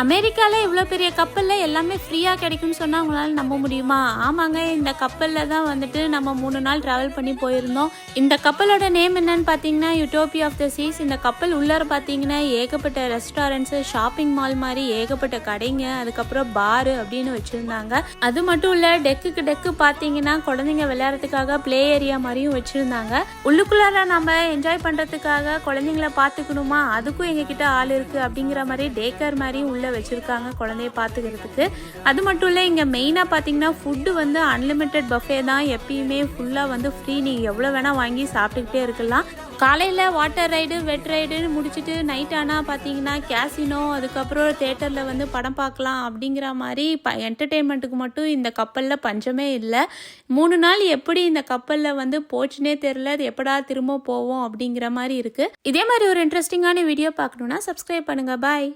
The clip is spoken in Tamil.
அமெரிக்காவில் இவ்வளோ பெரிய கப்பலில் எல்லாமே ஃப்ரீயாக கிடைக்கும்னு சொன்னால் உங்களால் நம்ப முடியுமா? ஆமாங்க, இந்த கப்பலில் தான் வந்துட்டு நம்ம 3 நாள் ட்ராவல் பண்ணி போயிருந்தோம். இந்த கப்பலோட நேம் என்னன்னு பார்த்தீங்கன்னா யூட்டோபியா ஆஃப் த சீஸ். இந்த கப்பல் உள்ளார பார்த்தீங்கன்னா ஏகப்பட்ட ரெஸ்டாரண்ட்ஸு, ஷாப்பிங் மால் மாதிரி ஏகப்பட்ட கடைங்க, அதுக்கப்புறம் பாரு அப்படின்னு வச்சுருந்தாங்க. அது மட்டும் இல்லை, டெக்கு பார்த்தீங்கன்னா குழந்தைங்க விளையாடுறதுக்காக ப்ளே ஏரியா மாதிரியும் வச்சுருந்தாங்க. உள்ளுக்குள்ளார நம்ம என்ஜாய் பண்ணுறதுக்காக குழந்தைங்கள பார்த்துக்கணுமா, அதுக்கும் எங்ககிட்ட ஆள் இருக்குது அப்படிங்கிற மாதிரி டேக்கர் மாதிரியும் உள்ள வச்சிருக்காங்க குழந்தைய பார்த்துக்கிறதுக்கு. அது மட்டும் இல்லை, இங்கே மெயினாக பார்த்தீங்கன்னா ஃபுட்டு வந்து அன்லிமிட்டெட் பஃபே தான், எப்பயுமே ஃபுல்லாக வந்து ஃப்ரீ. நீங்கள் எவ்வளோ வேணால் வாங்கி சாப்பிட்டுக்கிட்டே இருக்கலாம். காலையில் வாட்டர் ரைடு, வெட் ரைடுன்னு முடிச்சுட்டு நைட் ஆனால் பார்த்தீங்கன்னா கேசினோ, அதுக்கப்புறம் தேட்டரில் வந்து படம் பார்க்கலாம் அப்படிங்கிற மாதிரி என்டர்டெயின்மெண்ட்டுக்கு மட்டும் இந்த கப்பலில் பஞ்சமே இல்லை. 3 நாள் எப்படி இந்த கப்பலில் வந்து போச்சுனே தெரில, அது எப்படா திரும்ப போவோம் அப்படிங்கிற மாதிரி இருக்குது. இதே மாதிரி ஒரு இன்ட்ரெஸ்டிங்கான வீடியோ பார்க்கணுன்னா சப்ஸ்கிரைப் பண்ணுங்கள். பாய்.